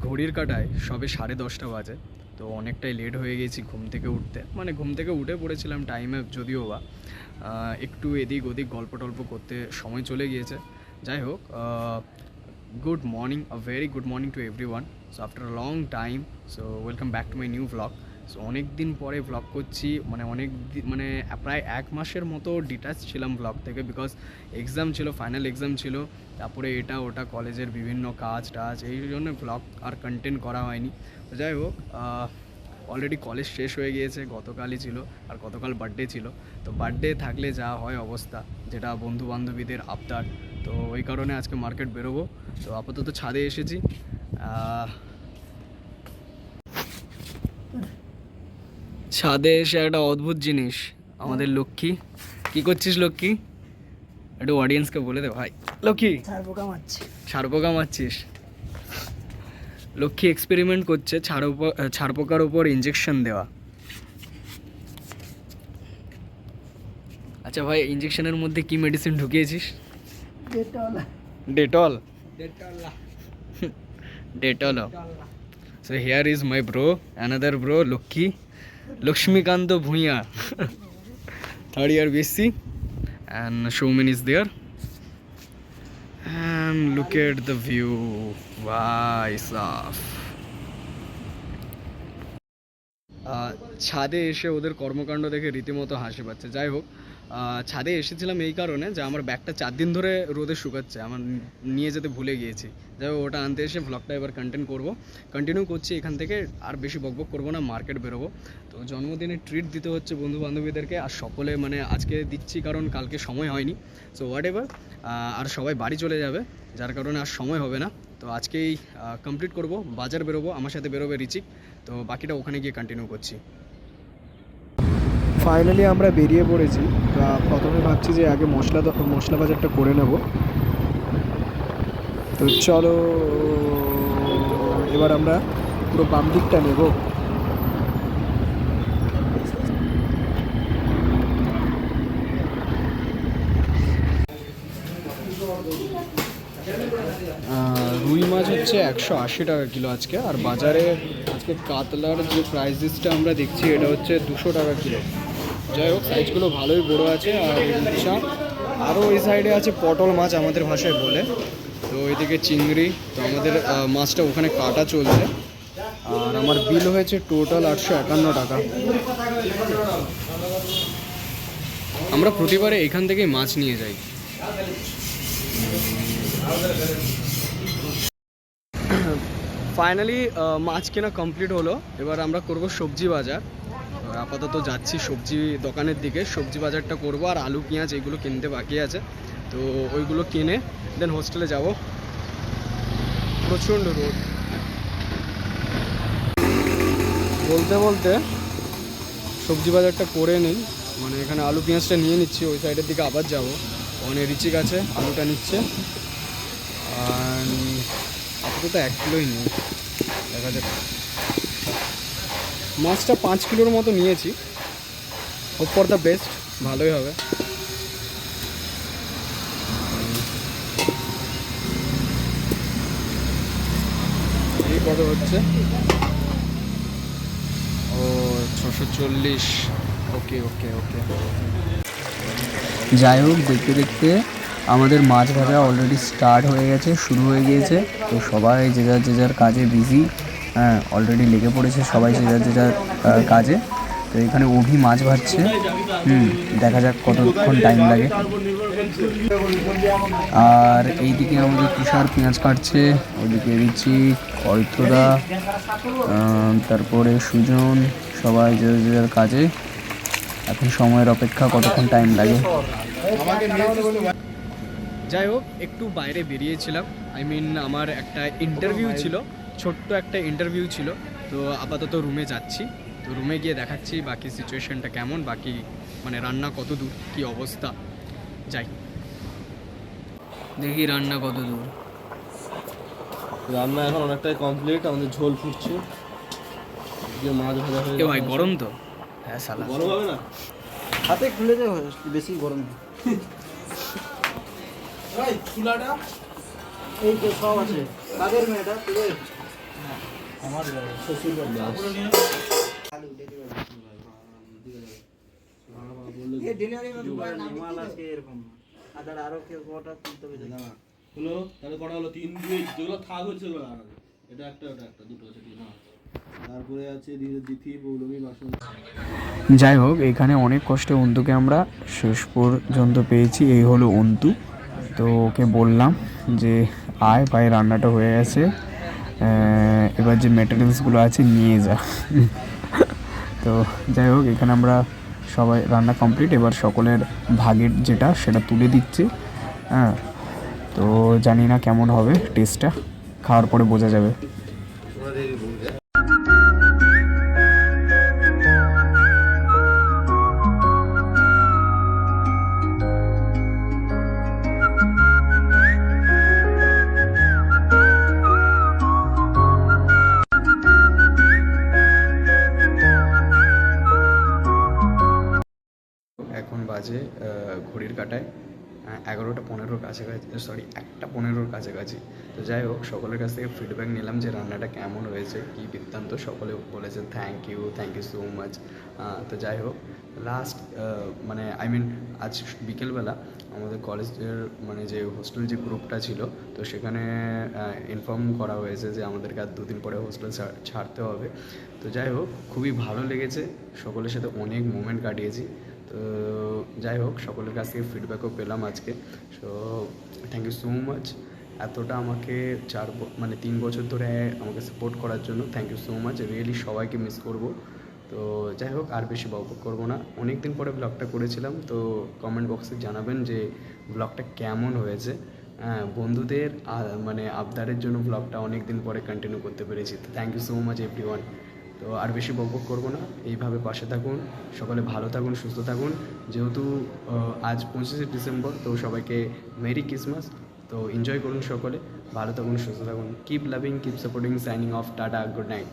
ঘড়ির কাঁটায় সবে 10:30 বাজে। তো অনেকটাই লেট হয়ে গেছি ঘুম থেকে উঠতে, মানে ঘুম থেকে উঠে পড়েছিলাম টাইমে যদিও বা একটু এদিক ওদিক গল্প টল্প করতে সময় চলে গিয়েছে। যাই হোক, good morning, a very good morning to every one. So after a long time, so welcome back to my new vlog. So অনেক দিন পরে ভ্লগ করছি, মানে প্রায় 1 মাসের মতো ডিটাচ ছিলাম ভ্লগ থেকে, বিকজ এক্সাম ছিল, ফাইনাল এক্সাম ছিল, তারপরে এটা ওটা কলেজের বিভিন্ন কাজ টাজ, এই জন্য ভ্লগ আর কন্টেন্ট করা হয়নি। তো যাই হোক, অলরেডি কলেজ শেষ হয়ে গিয়েছে, গতকালই ছিল, আর গতকাল বার্থডে ছিল। তো বার্থডে থাকলে যা হয় অবস্থা, যেটা বন্ধু বান্ধবীদের আবদার, তো ওই কারণে আজকে মার্কেট বেরোবো। তো আপাতত ছাদে এসেছি। ছাদে এসে একটা অদ্ভুত জিনিস, আমাদের লক্ষ্মী। কি করছিস লক্ষ্মী? একটু অডিয়েন্সকে বলে দে ভাই। লক্ষ্মী ছাড়পোকা মারছিস? লক্ষ্মী এক্সপেরিমেন্ট করছে ছাড়পোকার ওপর ইঞ্জেকশন দেওয়া। আচ্ছা ভাই, ইঞ্জেকশনের মধ্যে কি মেডিসিন ঢুকিয়েছিস? Dettol. Dettol. So here is my bro, another bro, Lakshmikanta Bhuiya, third year BSc, and Showman is there. And look at the view, ভাই সাফ। ছাদে এসে ওদের কর্মকাণ্ড দেখে রীতিমতো হাসি পাচ্ছে। যাই হোক, ছাদে এসেছিলাম এই কারণে যে আমার ব্যাগটা 4 দিন ধরে রোদে শুকাচ্ছে, আমার নিয়ে যেতে ভুলে গিয়েছি। যাই হোক, ওটা আনতে এসে ভ্লগটা এবার কন্টিনিউ করছি এখান থেকে। আর বেশি বকবক করবো না, মার্কেট বেরোবো। তো জন্মদিনে ট্রিট দিতে হচ্ছে বন্ধু বান্ধবীদেরকে, আর সকলে মানে আজকে দিচ্ছি কারণ কালকে সময় হয়নি। সো হোয়াট এভার, আর সবাই বাড়ি চলে যাবে, যার কারণে আর সময় হবে না। তো আজকেই কমপ্লিট করব, বাজার বেরোবো, আমার সাথে বেরোবে রিচিক। তো বাকিটা ওখানে গিয়ে কন্টিনিউ করছি। ফাইনালি আমরা বেরিয়ে পড়েছি। প্রথমে ভাবছি যে আগে মশলা বাজারটা করে নেব। তো চলো, এবার আমরা পুরো বাম দিকটা নেব। রুই মাছ হচ্ছে 180 টাকা কিলো আজকে, আর বাজারে আজকে কাতলার যে প্রাইস লিস্টটা আমরা দেখছি এটা হচ্ছে 200 টাকা কিলো। যাই হোক, সাইজগুলো ভালোই বড় আছে। আর ইচ্ছা আরও ওই সাইডে আছে পটল মাছ আমাদের ভাষায় বলে, তো ওইদিকে চিংড়ি। তো আমাদের মাছটা ওখানে কাটা চলছে। আর আমার বিল হয়েছে টোটাল 851 টাকা। আমরা প্রতিবারে এখান থেকেই মাছ নিয়ে যাই। ফাইনালি মাছ কেনা কমপ্লিট হলো। এবার আমরা করব সবজি বাজার। আপাতত যাচ্ছি সবজি দোকানের দিকে, সবজি বাজারটা করব। আর আলু পেঁয়াজ এগুলো কিনতে বাকি আছে, তো ওইগুলো কিনে দেন হোস্টেলে যাব। প্রচণ্ড রোদ। বলতে বলতে সবজি বাজারটা করে নিই, মানে এখানে আলু পেঁয়াজটা নিয়ে নিচ্ছি, ওই সাইডের দিকে আবার যাব। ওখানে রিচিক আছে, আলুটা নিচ্ছে। আর আপাতত 1 কিলোই নিই, দেখা যাক। মাছটা 5 কিলোর মতো নিয়েছি, হোপ ফর দ্য বেস্ট, ভালোই হবে। এই কত হচ্ছে? ও 640। ওকে ওকে ওকে। যাই হোক, দেখতে দেখতে আমাদের মাছ ভাজা অলরেডি স্টার্ট হয়ে গেছে, শুরু হয়ে গিয়েছে। তো সবাই যে যার কাজে বিজি, হ্যাঁ, অলরেডি লেগে পড়েছে সবাই যে যার কাজে। তো এখানে অভি মাছ ভাজছে, দেখা যাক কতক্ষণ টাইম লাগে। আর এইদিকে আমাদের তুষার পেঁয়াজ কাটছে, ওইদিকে রিচি, অরিত্রদা, তারপরে সুজন, সবাই যে যার কাজে। এখন সময়ের অপেক্ষা, কতক্ষণ টাইম লাগে। যাই হোক, একটু বাইরে বেরিয়েছিলাম, আমার একটা ইন্টারভিউ ছিল, ছোট্ট একটা ইন্টারভিউ ছিল। তো আপাতত রুমে যাচ্ছি। তো রুমে গিয়ে দেখাচ্ছি বাকি সিচুয়েশনটা কেমন, বাকি মানে রান্না কত দূর, কী অবস্থা। যাই দেখি রান্না কত দূর। রান্না এখন অনেকটাই কমপ্লিট, আমাদের ঝোল ফুটছে, মাছ ভাজা হয়ে ভাই গরম তো, হ্যাঁ সালা গরম হবে না, হাতে খুলে যায়, বেশি গরম। এই যে সব আছে কাদের মেয়েটা তোদের আমার শ্বশুর বাড়ি আলু দিতে পারবি এই ডেলিভারি মাল আছে এরকম আদার আরো কেউ কটা তুলতে হবে না হলো তাহলে কটা হলো 3 2 যেগুলো থাক হচ্ছে ওগুলো আলাদা এটা একটা ওটা একটা দুটো আছে ঠিক না তারপরে আছে দিতি পৌলমী বাসন যাই হোক এখানে অনেক কষ্টে অন্তুকে আমরা শেষ পর্যন্ত পেয়েছি। এই হলো অন্তু। তো ওকে বললাম যে আয় ভাই রান্নাটা হয়ে গেছে, এবার যে ম্যাটেরিয়ালসগুলো আছে নিয়ে যা। তো যাই হোক এখানে আমরা সবাই রান্না কমপ্লিট, এবার সকলের ভাগের যেটা সেটা তুলে দিচ্ছি। হ্যাঁ, তো জানি না কেমন হবে টেস্টটা, খাওয়ার পরে বোঝা যাবে। এখন বাজে ঘড়ির কাটায় 11:15 কাছাকাছি, 1:15 কাছাকাছি। তো যাই হোক সকলের কাছ থেকে ফিডব্যাক নিলাম যে রান্নাটা কেমন হয়েছে, কী বৃত্তান্ত। সকলে বলেছে থ্যাংক ইউ সো মাচ। তো যাই হোক লাস্ট মানে আজ বিকেলবেলা আমাদের কলেজের মানে যে হোস্টেল যে গ্রুপটা ছিল, তো সেখানে ইনফর্ম করা হয়েছে যে আমাদেরকে আর 2 দিন পরে হোস্টেল ছাড়তে হবে। তো যাই হোক খুবই ভালো লেগেছে, সকলের সাথে অনেক মোমেন্ট কাটিয়েছি। তো যাই হোক সকলের কাছ থেকে ফিডব্যাকও পেলাম আজকে। So thank you so much এতটা আমাকে 3 বছর ধরে আমাকে সাপোর্ট করার জন্য। Thank you so much, really সবাইকে মিস করব। তো যাই হোক আর বেশি বকবক করবো না, অনেক দিন পরে ব্লগটা করেছিলাম। তো কমেন্ট বক্সে জানাবেন যে ব্লগটা কেমন হয়েছে। বন্ধুদের মানে আবদারের জন্য ব্লগটা অনেক দিন পরে কন্টিনিউ করতে পেরেছি। তো thank you so much everyone. তো আর বেশি বকবক করবো না, এইভাবে পাশে থাকুন, সকলে ভালো থাকুন, সুস্থ থাকুন। যেহেতু আজ 25শে ডিসেম্বর, তো সবাইকে মেরি ক্রিসমাস। তো এনজয় করুন সকলে, ভালো থাকুন, সুস্থ থাকুন। Keep loving, keep supporting, signing off, tata, good night.